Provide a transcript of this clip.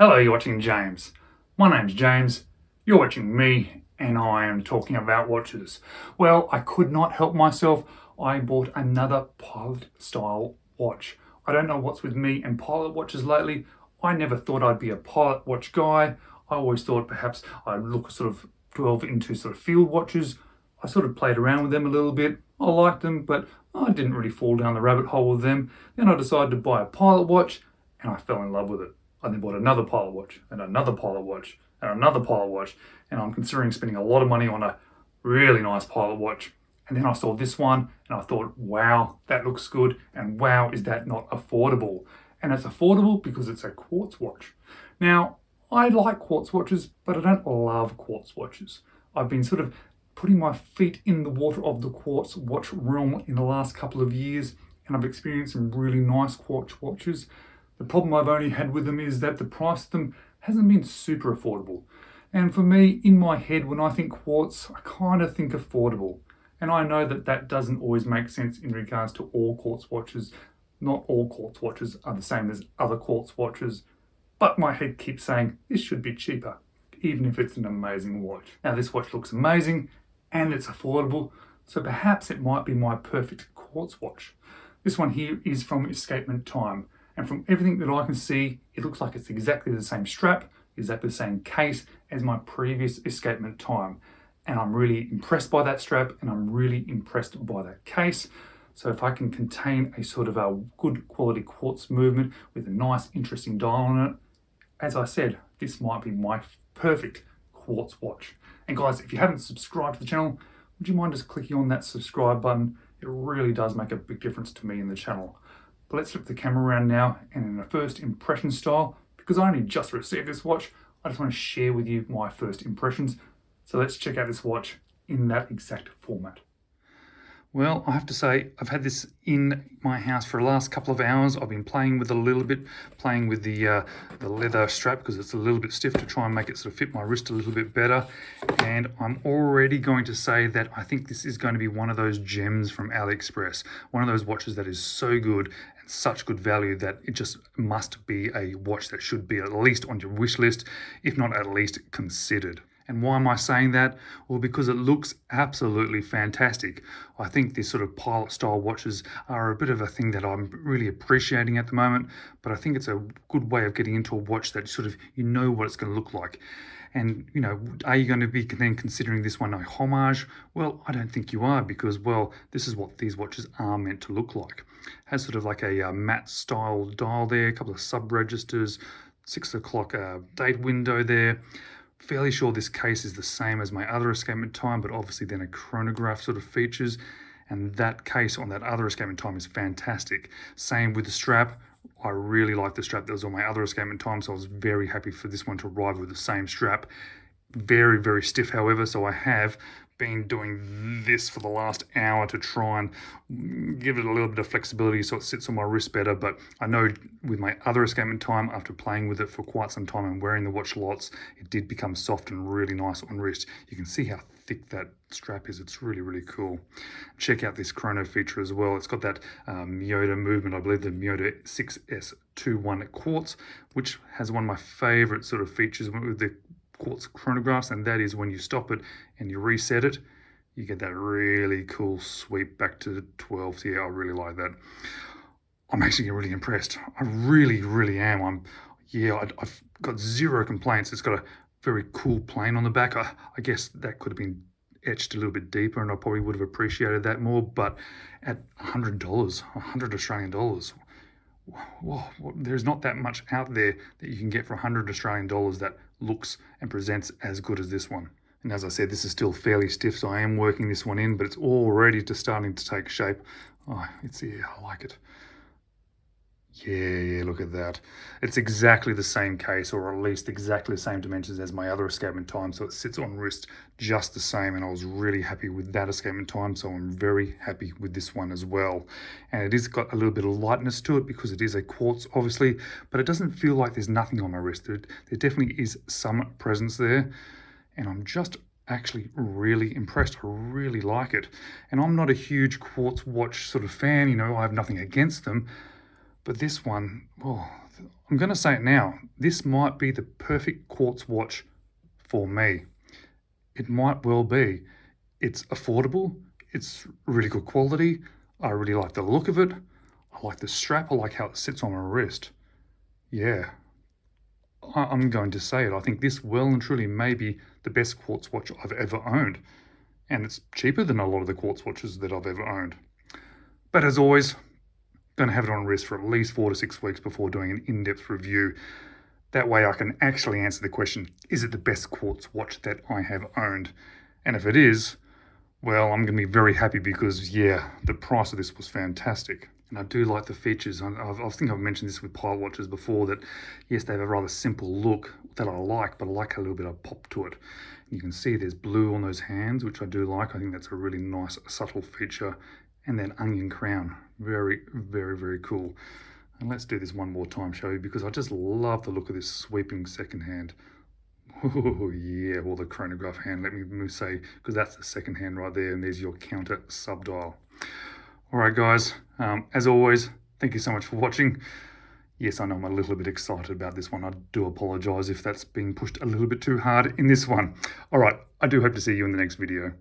Hello, you're watching James. My name's James, you're watching me, and I am talking about watches. Well, I could not help myself. I bought another pilot style watch. I don't know what's with me and pilot watches lately. I never thought I'd be a pilot watch guy. I always thought perhaps I'd look sort of delve into sort of field watches. I sort of played around with them a little bit. I liked them, but I didn't really fall down the rabbit hole with them. Then I decided to buy a pilot watch, and I fell in love with it. I then bought another pilot watch and another pilot watch and another pilot watch, and I'm considering spending a lot of money on a really nice pilot watch. And then I saw this one and I thought, wow, that looks good, and wow, is that not affordable? And it's affordable because it's a quartz watch. Now, I like quartz watches, but I don't love quartz watches. I've been sort of putting my feet in the water of the quartz watch realm in the last couple of years, and I've experienced some really nice quartz watches. The problem I've only had with them is that the price of them hasn't been super affordable. And for me, in my head, when I think quartz, I kind of think affordable. And I know that that doesn't always make sense in regards to all quartz watches. Not all quartz watches are the same as other quartz watches. But my head keeps saying this should be cheaper, even if it's an amazing watch. Now, this watch looks amazing and it's affordable, so perhaps it might be my perfect quartz watch. This one here is from Escapement Time. And from everything that I can see, it looks like it's exactly the same strap, exactly the same case as my previous Escapement Time. And I'm really impressed by that strap, and I'm really impressed by that case. So if I can contain a sort of a good quality quartz movement with a nice, interesting dial on it, as I said, this might be my perfect quartz watch. And guys, if you haven't subscribed to the channel, would you mind just clicking on that subscribe button? It really does make a big difference to me in the channel. But let's flip the camera around now, and in a first impression style, because I only just received this watch, I just want to share with you my first impressions. So let's check out this watch in that exact format. Well, I have to say, I've had this in my house for the last couple of hours. I've been playing with it a little bit, playing with the leather strap because it's a little bit stiff, to try and make it sort of fit my wrist a little bit better. And I'm already going to say that I think this is going to be one of those gems from Aliexpress, one of those watches that is so good and such good value that it just must be a watch that should be at least on your wish list, if not at least considered. And why am I saying that? Well, because it looks absolutely fantastic. I think these sort of pilot style watches are a bit of a thing that I'm really appreciating at the moment, but I think it's a good way of getting into a watch that sort of, you know what it's going to look like. And, you know, are you going to be then considering this one a homage? Well, I don't think you are, because, well, this is what these watches are meant to look like. It has sort of like a matte style dial there, a couple of sub registers, 6 o'clock date window there. Fairly sure this case is the same as my other Escapement Time, but obviously then a chronograph sort of features, and that case on that other Escapement Time is fantastic. Same with the strap. I really like the strap that was on my other Escapement Time, so I was very happy for this one to arrive with the same strap. Very, very stiff, however, so I have been doing this for the last hour to try and give it a little bit of flexibility so it sits on my wrist better. But I know with my other Escapement Time, after playing with it for quite some time and wearing the watch lots, it did become soft and really nice on wrist. You can see how thick that strap is. It's really, really cool. Check out this chrono feature as well. It's got that Miyota movement, I believe the Miyota 6S21 quartz, which has one of my favorite sort of features with the quartz chronographs, and that is when you stop it and you reset it, you get that really cool sweep back to 12. So yeah, I really like that. I'm actually really impressed. I really, really am. I've got zero complaints. It's got a very cool plane on the back. I guess that could have been etched a little bit deeper, and I probably would have appreciated that more. But at $100, 100 Australian dollars, whoa, there's not that much out there that you can get for 100 Australian dollars that looks and presents as good as this one. And as I said, this is still fairly stiff, so I am working this one in, but it's already starting to take shape. Oh, yeah, I like it. Yeah, look at that. It's exactly the same case, or at least exactly the same dimensions as my other Escapement Time, so it sits on wrist just the same, and I was really happy with that Escapement Time, so I'm very happy with this one as well. And it has got a little bit of lightness to it because it is a quartz, obviously, but it doesn't feel like there's nothing on my wrist. There definitely is some presence there, and I'm just actually really impressed. I really like it. And I'm not a huge quartz watch sort of fan, you know, I have nothing against them. But this one, oh, I'm going to say it now. This might be the perfect quartz watch for me. It might well be. It's affordable. It's really good quality. I really like the look of it. I like the strap. I like how it sits on my wrist. Yeah, I'm going to say it. I think this well and truly may be the best quartz watch I've ever owned. And it's cheaper than a lot of the quartz watches that I've ever owned. But as always, going to have it on wrist for at least 4 to 6 weeks before doing an in-depth review. That way I can actually answer the question, is it the best quartz watch that I have owned? And if it is, well, I'm going to be very happy because, yeah, the price of this was fantastic. And I do like the features. I think I've mentioned this with pilot watches before that, yes, they have a rather simple look that I like, but I like a little bit of pop to it. You can see there's blue on those hands, which I do like. I think that's a really nice, subtle feature. And then onion crown. Very, very, very cool. And let's do this one more time, shall we? Because I just love the look of this sweeping second hand. Oh, yeah, or the chronograph hand, let me say, because that's the second hand right there, and there's your counter subdial. All right, guys, as always, thank you so much for watching. Yes, I know I'm a little bit excited about this one. I do apologize if that's being pushed a little bit too hard in this one. All right, I do hope to see you in the next video.